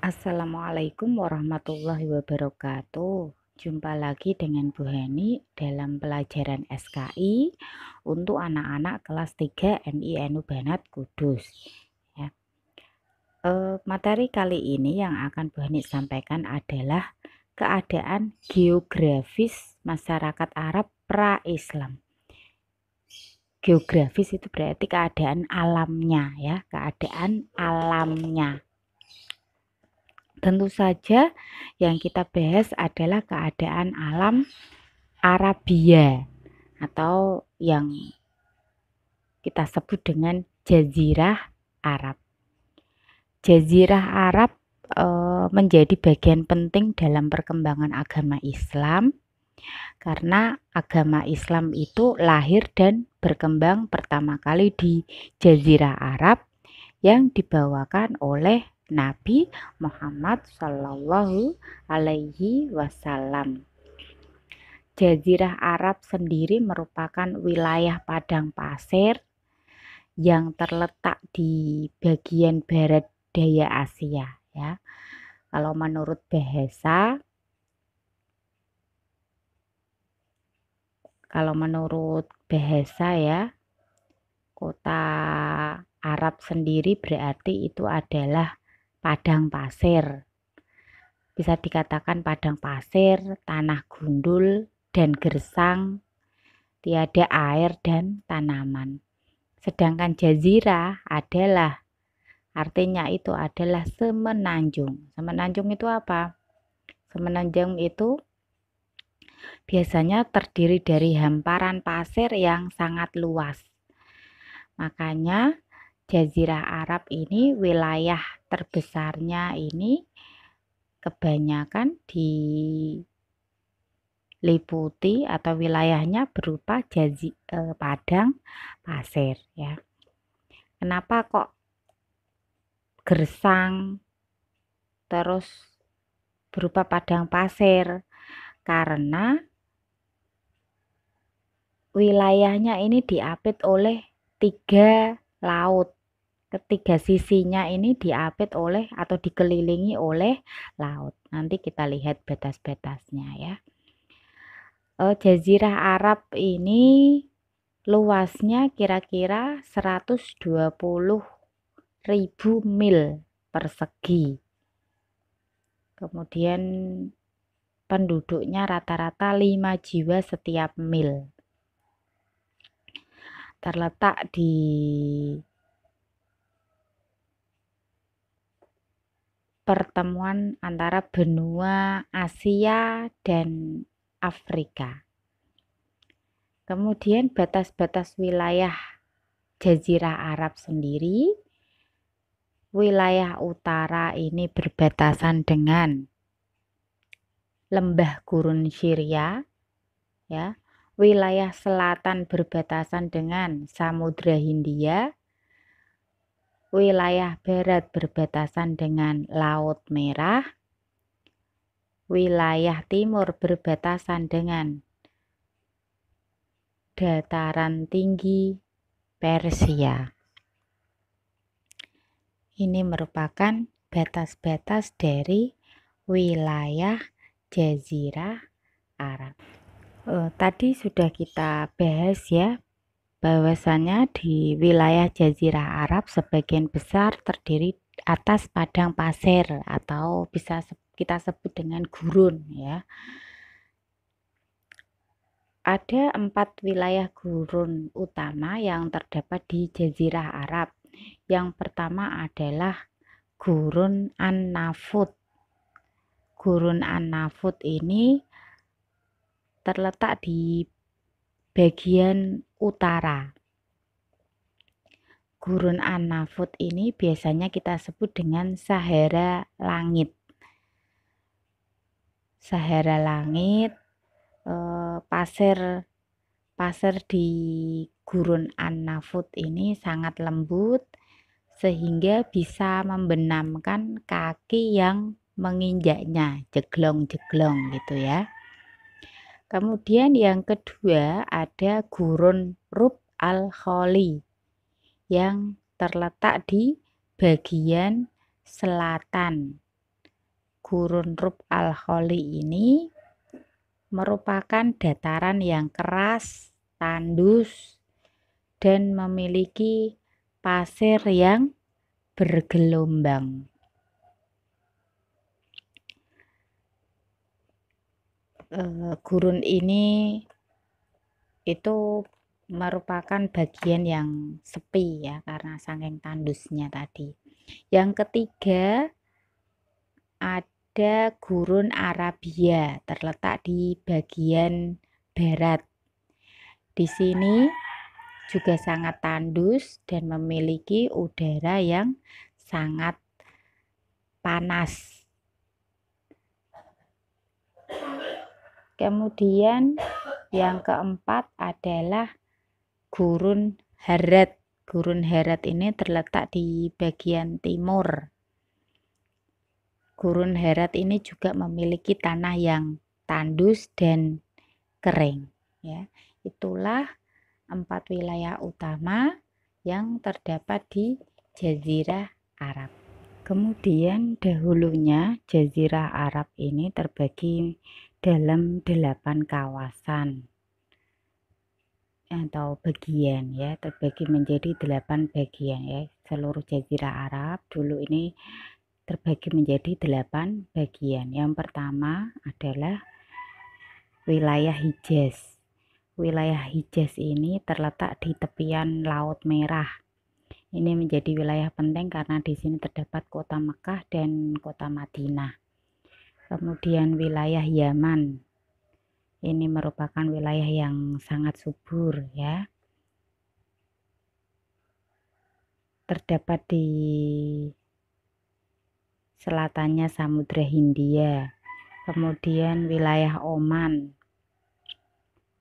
Assalamualaikum warahmatullahi wabarakatuh. Jumpa lagi dengan Bu Hani dalam pelajaran SKI untuk anak-anak kelas 3 NINU Banat Kudus. Ya. Materi kali ini yang akan Bu Hani sampaikan adalah keadaan geografis masyarakat Arab pra-Islam. Geografis itu berarti keadaan alamnya, ya, keadaan alamnya. Tentu saja yang kita bahas adalah keadaan alam Arabia atau yang kita sebut dengan Jazirah Arab. Jazirah Arab menjadi bagian penting dalam perkembangan agama Islam karena agama Islam itu lahir dan berkembang pertama kali di Jazirah Arab yang dibawakan oleh Nabi Muhammad Shallallahu Alaihi Wasallam. Jazirah Arab sendiri merupakan wilayah padang pasir yang terletak di bagian barat daya Asia, ya. Kalau menurut bahasa ya, kota Arab sendiri berarti itu adalah padang pasir. Bisa dikatakan padang pasir, tanah gundul dan gersang, tiada air dan tanaman. Sedangkan jazirah artinya itu adalah semenanjung. Semenanjung itu apa? Semenanjung itu biasanya terdiri dari hamparan pasir yang sangat luas. Makanya Jazirah Arab ini wilayah terbesarnya ini kebanyakan diliputi atau wilayahnya berupa padang pasir, ya. Kenapa kok gersang terus berupa padang pasir? Karena wilayahnya ini diapit oleh 3 laut. Ketiga sisinya ini diapit oleh atau dikelilingi oleh laut. Nanti kita lihat batas-batasnya, ya. Jazirah Arab ini luasnya kira-kira 120.000 mil persegi. Kemudian penduduknya rata-rata 5 jiwa setiap mil. Terletak di pertemuan antara benua Asia dan Afrika. Kemudian batas-batas wilayah Jazirah Arab sendiri, wilayah utara ini berbatasan dengan lembah gurun Syria, ya. Wilayah selatan berbatasan dengan Samudra Hindia. Wilayah barat berbatasan dengan Laut Merah. Wilayah timur berbatasan dengan dataran tinggi Persia. Ini merupakan batas-batas dari wilayah Jazirah Arab. Tadi sudah kita bahas, ya, bahwasanya di wilayah Jazirah Arab sebagian besar terdiri atas padang pasir atau bisa kita sebut dengan gurun, ya. Ada 4 wilayah gurun utama yang terdapat di Jazirah Arab. Yang pertama adalah Gurun An-Nafud. Gurun An-Nafud ini terletak di bagian utara. Gurun An-Nafud ini biasanya kita sebut dengan Sahara Langit. Sahara Langit, pasir di Gurun An-Nafud ini sangat lembut sehingga bisa membenamkan kaki yang menginjaknya, jeglong-jeglong gitu, ya. Kemudian yang kedua ada Gurun Rub Al-Khali yang terletak di bagian selatan Gurun Rub al-Khali ini merupakan dataran yang keras, tandus, dan memiliki pasir yang bergelombang. Gurun ini itu merupakan bagian yang sepi ya, karena saking tandusnya tadi. Yang ketiga ada Gurun Arabia, terletak di bagian barat. Di sini juga sangat tandus dan memiliki udara yang sangat panas. Kemudian yang keempat adalah Gurun Harat. Gurun Harat ini terletak di bagian timur. Gurun Harat ini juga memiliki tanah yang tandus dan kering. Ya, itulah 4 wilayah utama yang terdapat di Jazirah Arab. Kemudian dahulunya Jazirah Arab ini terbagi dalam 8 kawasan atau bagian ya, terbagi menjadi 8 bagian ya. Seluruh Jazirah Arab dulu ini terbagi menjadi 8 bagian. Yang pertama adalah wilayah Hijaz. Wilayah Hijaz ini terletak di tepian Laut Merah. Ini menjadi wilayah penting karena di sini terdapat kota Mekah dan kota Madinah. Kemudian wilayah Yaman. Ini merupakan wilayah yang sangat subur ya. Terdapat di selatannya Samudra Hindia. Kemudian wilayah Oman.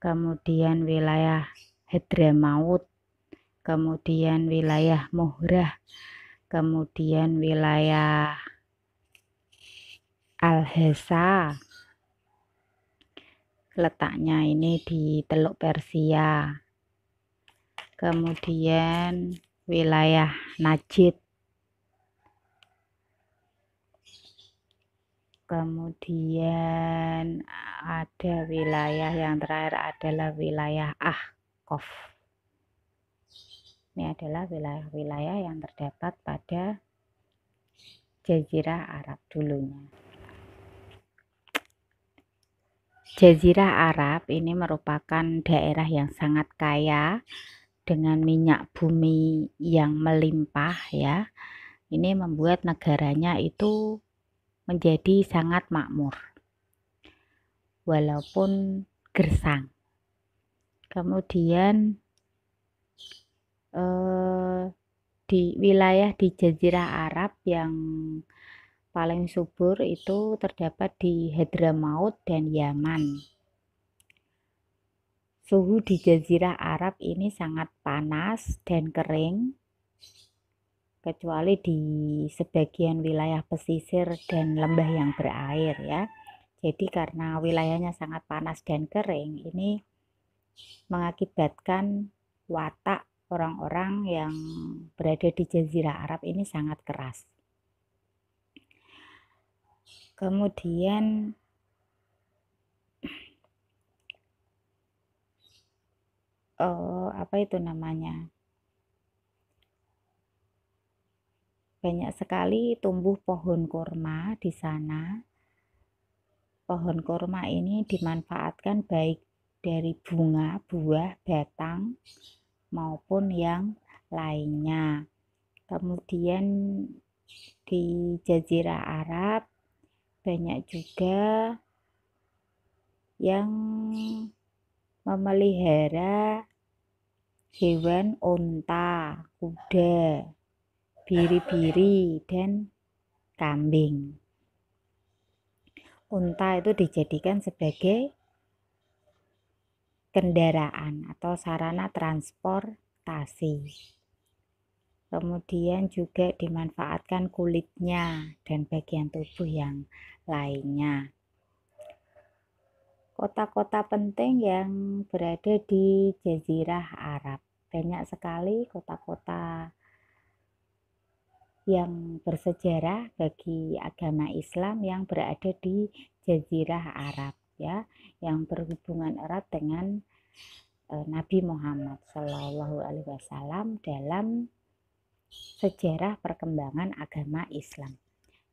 Kemudian wilayah Hadramaut. Kemudian wilayah Mohrah, kemudian wilayah Al-Hasa, letaknya ini di Teluk Persia, kemudian wilayah Najd, kemudian ada wilayah yang terakhir adalah wilayah Ahqaf. Ini adalah wilayah-wilayah yang terdapat pada Jazirah Arab dulunya. Jazirah Arab ini merupakan daerah yang sangat kaya dengan minyak bumi yang melimpah ya. Ini membuat negaranya itu menjadi sangat makmur walaupun gersang. Kemudian di wilayah di Jazirah Arab yang paling subur itu terdapat di Hadramaut dan Yaman. Suhu di Jazirah Arab ini sangat panas dan kering, kecuali di sebagian wilayah pesisir dan lembah yang berair ya. Jadi karena wilayahnya sangat panas dan kering, ini mengakibatkan watak orang-orang yang berada di Jazirah Arab ini sangat keras. Kemudian apa itu namanya? Banyak sekali tumbuh pohon kurma di sana. Pohon kurma ini dimanfaatkan baik dari bunga, buah, batang maupun yang lainnya. Kemudian di Jazirah Arab banyak juga yang memelihara hewan unta, kuda, biri-biri, dan kambing. Unta itu dijadikan sebagai kendaraan atau sarana transportasi. Kemudian juga dimanfaatkan kulitnya dan bagian tubuh yang lainnya. Kota-kota penting yang berada di Jazirah Arab. Banyak sekali kota-kota yang bersejarah bagi agama Islam yang berada di Jazirah Arab, ya, yang berhubungan erat dengan Nabi Muhammad Shallallahu Alaihi Wasallam dalam sejarah perkembangan agama Islam.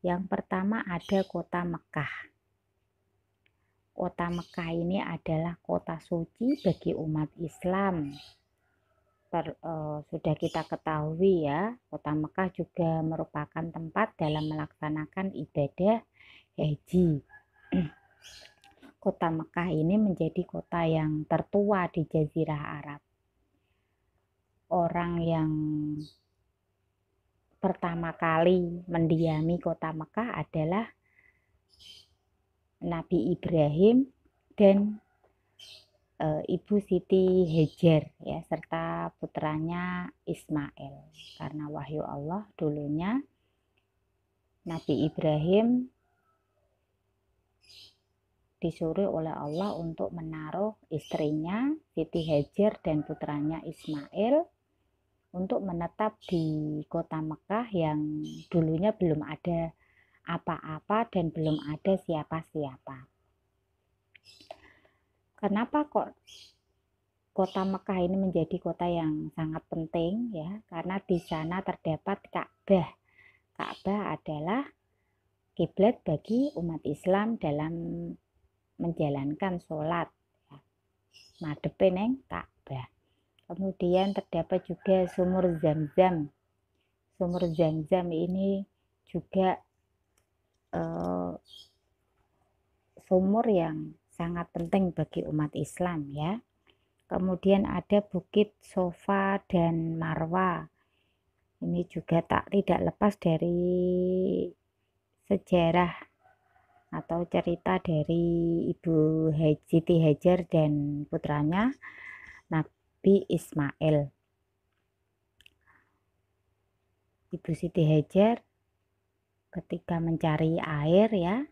Yang pertama ada kota Mekah. Kota Mekah ini adalah kota suci bagi umat Islam. Sudah kita ketahui ya, kota Mekah juga merupakan tempat dalam melaksanakan ibadah haji. Kota Mekah ini menjadi kota yang tertua di Jazirah Arab. Orang yang pertama kali mendiami kota Mekah adalah Nabi Ibrahim dan Ibu Siti Hajar, ya, serta putranya Ismail. Karena wahyu Allah dulunya Nabi Ibrahim disuruh oleh Allah untuk menaruh istrinya Siti Hajar dan putranya Ismail untuk menetap di kota Mekah yang dulunya belum ada apa-apa dan belum ada siapa-siapa. Kenapa kok kota Mekah ini menjadi kota yang sangat penting, ya? Karena di sana terdapat Ka'bah. Ka'bah adalah kiblat bagi umat Islam dalam menjalankan sholat, ya. Madhepe neng Ka'bah. Kemudian terdapat juga sumur Zam-Zam. Sumur Zam-Zam ini juga sumur yang sangat penting bagi umat Islam, ya. Kemudian ada Bukit Sofa dan Marwa. Ini juga tidak lepas dari sejarah atau cerita dari Ibu Siti Hajar dan putranya Nabi Ismail. Ibu Siti Hajar ketika mencari air, ya,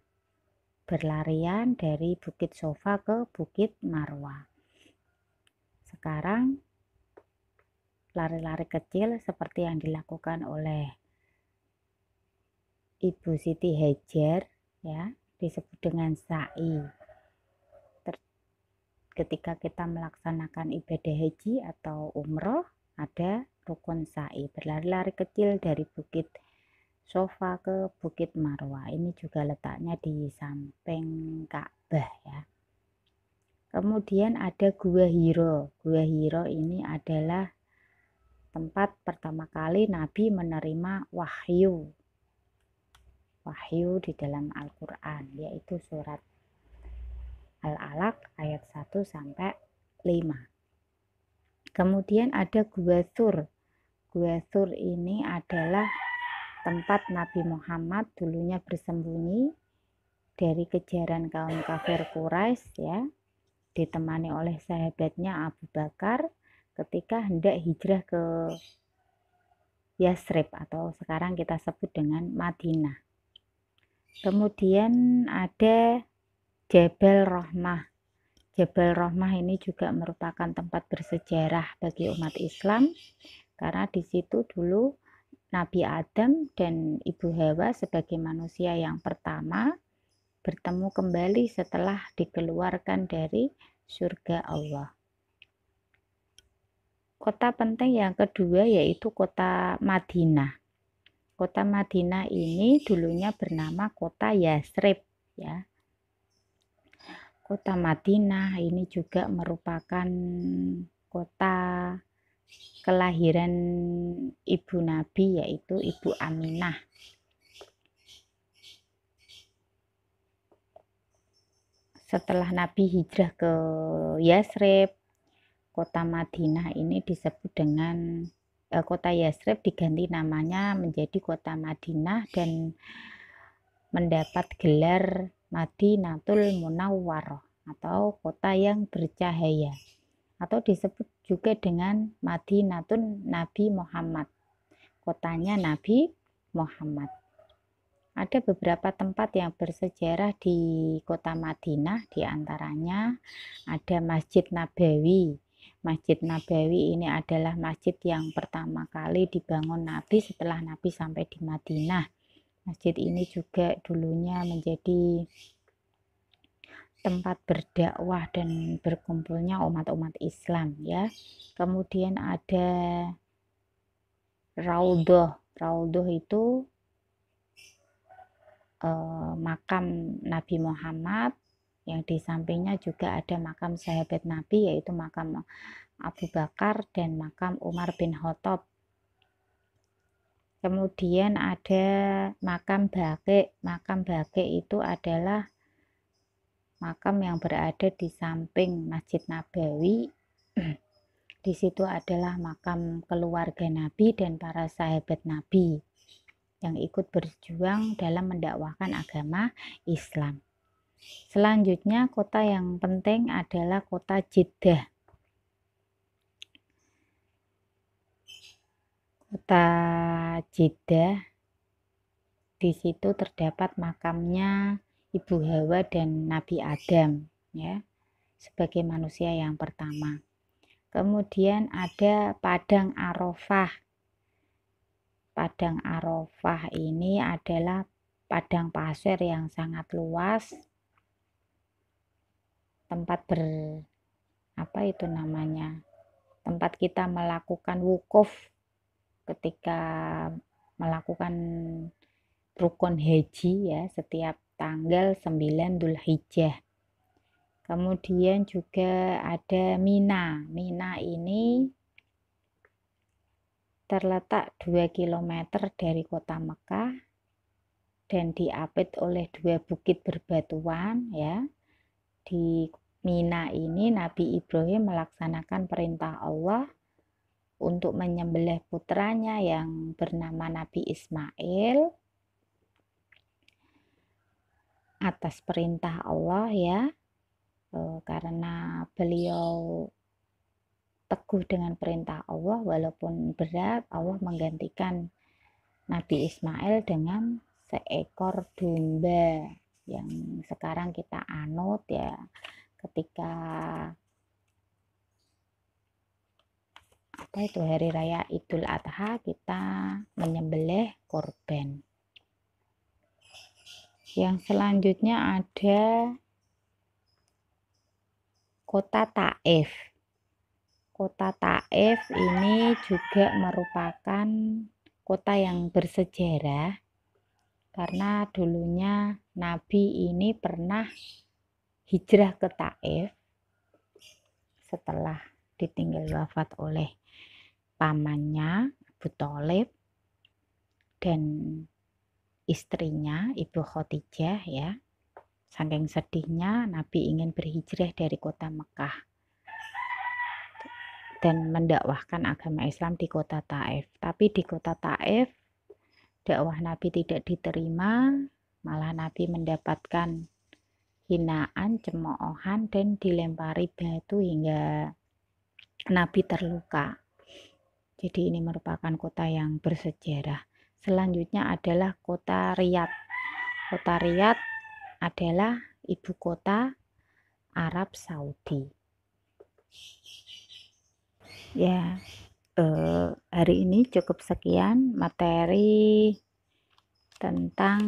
berlarian dari Bukit Sofa ke Bukit Marwa. Sekarang lari-lari kecil seperti yang dilakukan oleh Ibu Siti Hajar, ya, disebut dengan sa'i. Ketika kita melaksanakan ibadah haji atau umroh, ada rukun sa'i, berlari-lari kecil dari Bukit Sofa ke Bukit Marwa. Ini juga letaknya di samping Ka'bah, ya. Kemudian ada Gua Hiro. Gua Hiro ini adalah tempat pertama kali Nabi menerima wahyu di dalam Al-Quran, yaitu surat Al-Alaq ayat 1 sampai 5. Kemudian ada Gua Thur. Gua Thur ini adalah tempat Nabi Muhammad dulunya bersembunyi dari kejaran kaum kafir Quraisy, ya, ditemani oleh sahabatnya Abu Bakar ketika hendak hijrah ke Yasrib atau sekarang kita sebut dengan Madinah. Kemudian ada Jabal Rahmah. Jabal Rahmah ini juga merupakan tempat bersejarah bagi umat Islam karena di situ dulu Nabi Adam dan Ibu Hawa sebagai manusia yang pertama bertemu kembali setelah dikeluarkan dari surga Allah. Kota penting yang kedua yaitu kota Madinah. Kota Madinah ini dulunya bernama kota Yasrib, ya. Kota Madinah ini juga merupakan kota kelahiran ibu Nabi, yaitu Ibu Aminah. Setelah Nabi hijrah ke Yasrib, kota Madinah ini disebut dengan kota Yasrib diganti namanya menjadi kota Madinah dan mendapat gelar Madinatul Munawwarah atau kota yang bercahaya, atau disebut juga dengan Madinatun Nabi Muhammad, kotanya Nabi Muhammad. Ada beberapa tempat yang bersejarah di kota Madinah, diantaranya ada Masjid Nabawi. Masjid Nabawi ini adalah masjid yang pertama kali dibangun Nabi setelah Nabi sampai di Madinah. Masjid ini juga dulunya menjadi tempat berdakwah dan berkumpulnya umat-umat Islam ya. Kemudian ada Raudhah. Raudhah itu makam Nabi Muhammad, yang di sampingnya juga ada makam sahabat Nabi, yaitu makam Abu Bakar dan makam Umar bin Khattab. Kemudian ada makam Baqi. Makam Baqi itu adalah makam yang berada di samping Masjid Nabawi. Di situ adalah makam keluarga Nabi dan para sahabat Nabi yang ikut berjuang dalam mendakwahkan agama Islam. Selanjutnya kota yang penting adalah kota Jeddah. Kota Jeddah, di situ terdapat makamnya Ibu Hawa dan Nabi Adam ya, sebagai manusia yang pertama. Kemudian ada Padang Arafah. Padang Arafah ini adalah padang pasir yang sangat luas, tempat tempat kita melakukan wukuf ketika melakukan rukun haji ya, setiap tanggal 9 Dzulhijjah. Kemudian juga ada Mina. Mina ini terletak 2 km dari kota Mekah dan diapit oleh 2 bukit berbatuan ya. Di Mina ini Nabi Ibrahim melaksanakan perintah Allah untuk menyembelih putranya yang bernama Nabi Ismail atas perintah Allah ya, karena beliau teguh dengan perintah Allah walaupun berat. Allah menggantikan Nabi Ismail dengan seekor domba yang sekarang kita anut ya, ketika hari raya Idul Adha kita menyembelih korban. Yang selanjutnya ada kota Taif. Kota Taif ini juga merupakan kota yang bersejarah karena dulunya Nabi ini pernah hijrah ke Taif setelah ditinggal wafat oleh pamannya Abu Thalib dan istrinya Ibu Khadijah ya. Saking sedihnya Nabi ingin berhijrah dari kota Mekah dan mendakwahkan agama Islam di kota Taif. Tapi di kota Taif dakwah Nabi tidak diterima, malah Nabi mendapatkan hinaan, cemoohan, dan dilempari batu hingga Nabi terluka. Jadi ini merupakan kota yang bersejarah. Selanjutnya adalah kota Riyadh. Kota Riyadh adalah ibu kota Arab Saudi. Ya, hari ini cukup sekian materi tentang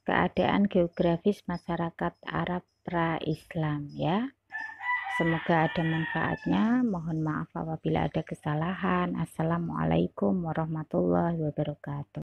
keadaan geografis masyarakat Arab pra-Islam ya. Semoga ada manfaatnya. Mohon maaf apabila ada kesalahan. Assalamualaikum warahmatullahi wabarakatuh.